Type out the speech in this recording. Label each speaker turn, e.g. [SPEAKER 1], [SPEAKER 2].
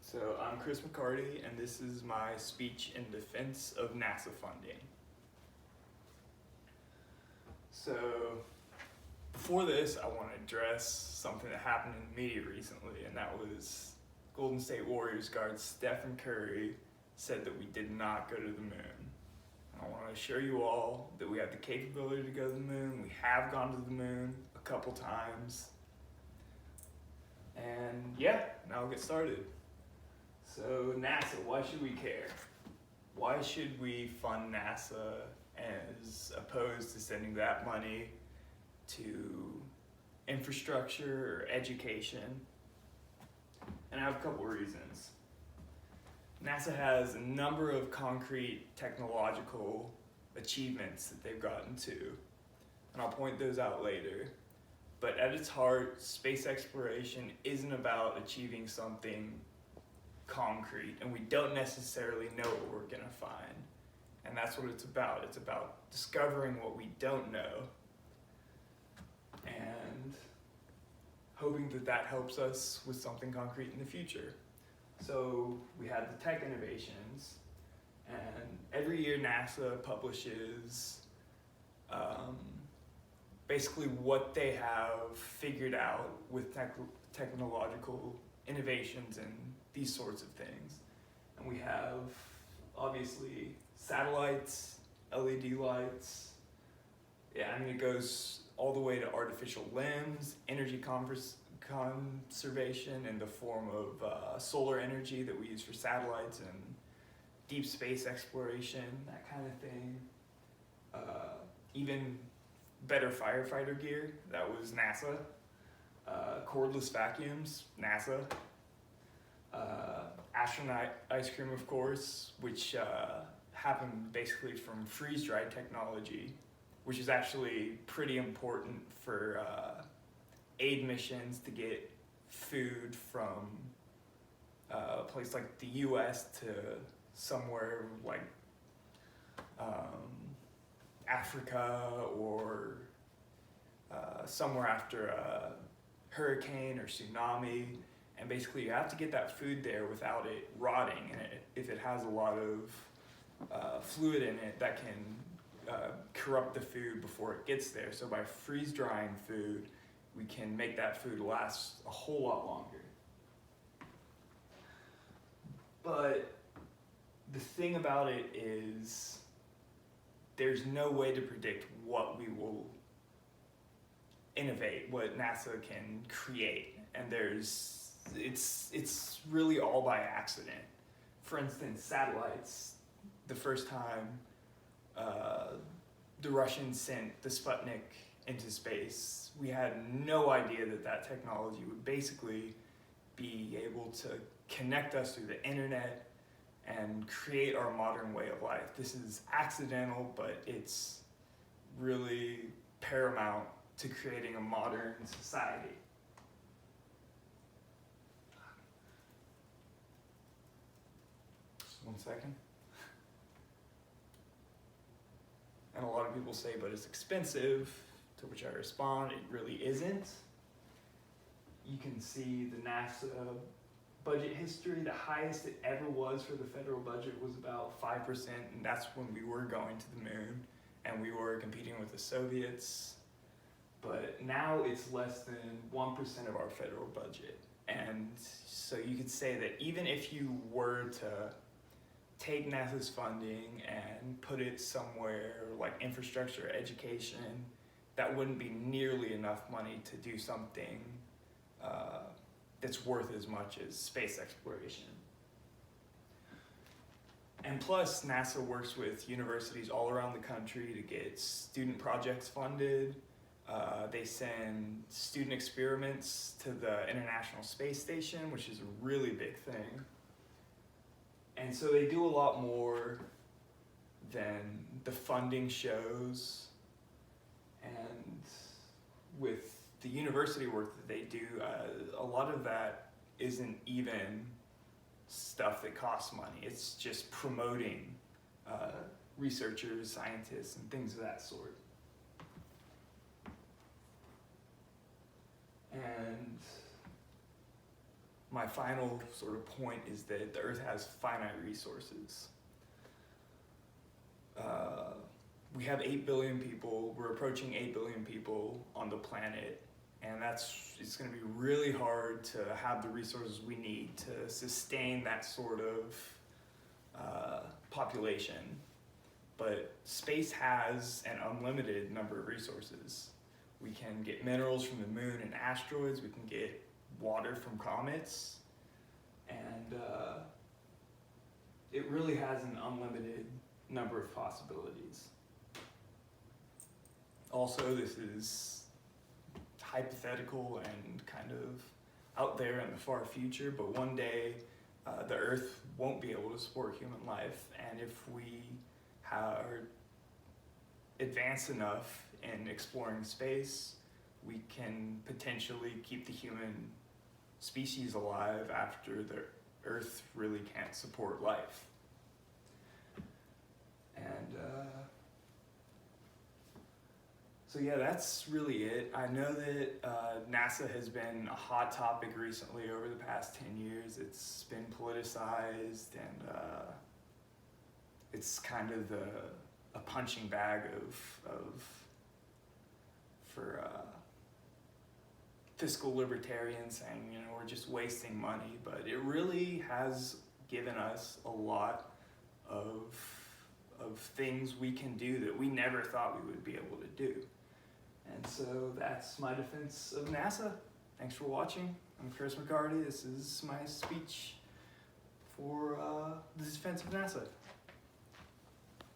[SPEAKER 1] So I'm Chris McCarty, and this is my speech in defense of NASA funding. So before this, I want to address something that happened in the media recently, and that was Golden State Warriors guard Stephen Curry said that we did not go to the moon. I want to assure you all that we have the capability to go to the moon. We have gone to the moon a couple times. And yeah, now we'll get started. So NASA, why should we care? Why should we fund NASA as opposed to sending that money to infrastructure or education? And I have a couple reasons. NASA has a number of concrete technological achievements that they've gotten to, and I'll point those out later. But at its heart, space exploration isn't about achieving something concrete, and we don't necessarily know what we're gonna find. And that's what it's about. It's about discovering what we don't know and hoping that that helps us with something concrete in the future. So we have the tech innovations, and every year NASA publishes basically what they have figured out with technological innovations and these sorts of things. And we have obviously satellites, LED lights. Yeah, I mean, it goes all the way to artificial limbs, energy conservation in the form of solar energy that we use for satellites and deep space exploration, that kind of thing. Even better firefighter gear, that was NASA. Cordless vacuums, NASA. Astronaut ice cream, of course, which happened basically from freeze-dried technology, which is actually pretty important for aid missions to get food from a place like the US to somewhere like Africa or somewhere after a hurricane or tsunami. And basically you have to get that food there without it rotting, and if it has a lot of fluid in it, that can corrupt the food before it gets there. So by freeze drying food, we can make that food last a whole lot longer. But the thing about it is there's no way to predict what we will innovate, what NASA can create, and it's really all by accident. For instance, satellites. The first time the Russians sent the Sputnik into space, we had no idea that that technology would basically be able to connect us through the internet and create our modern way of life. This is accidental, but it's really paramount to creating a modern society. Just 1 second. And a lot of people say, but it's expensive, to which I respond, it really isn't. You can see the NASA budget history. The highest it ever was for the federal budget was about 5%, and that's when we were going to the moon and we were competing with the Soviets. But now it's less than 1% of our federal budget. And so you could say that even if you were to take NASA's funding and put it somewhere like infrastructure or education, that wouldn't be nearly enough money to do something that's worth as much as space exploration. And plus, NASA works with universities all around the country to get student projects funded. They send student experiments to the International Space Station, which is a really big thing. And so they do a lot more than the funding shows. And with the university work that they do, a lot of that isn't even stuff that costs money. It's just promoting researchers, scientists, and things of that sort. And my final sort of point is that the Earth has finite resources. We have 8 billion people, we're approaching 8 billion people on the planet, and it's gonna be really hard to have the resources we need to sustain that sort of population. But space has an unlimited number of resources. We can get minerals from the moon and asteroids, we can get water from comets, and it really has an unlimited number of possibilities. Also, this is hypothetical and kind of out there in the far future, but one day the Earth won't be able to support human life, and if we are advanced enough in exploring space, we can potentially keep the human species alive after the Earth really can't support life. And so yeah, that's really it. I know that NASA has been a hot topic recently over the past 10 years. It's been politicized, and it's kind of a punching bag for fiscal libertarians saying, you know, we're just wasting money, but it really has given us a lot of things we can do that we never thought we would be able to do. And so that's my defense of NASA. Thanks for watching. I'm Chris McCarty. This is my speech for the defense of NASA.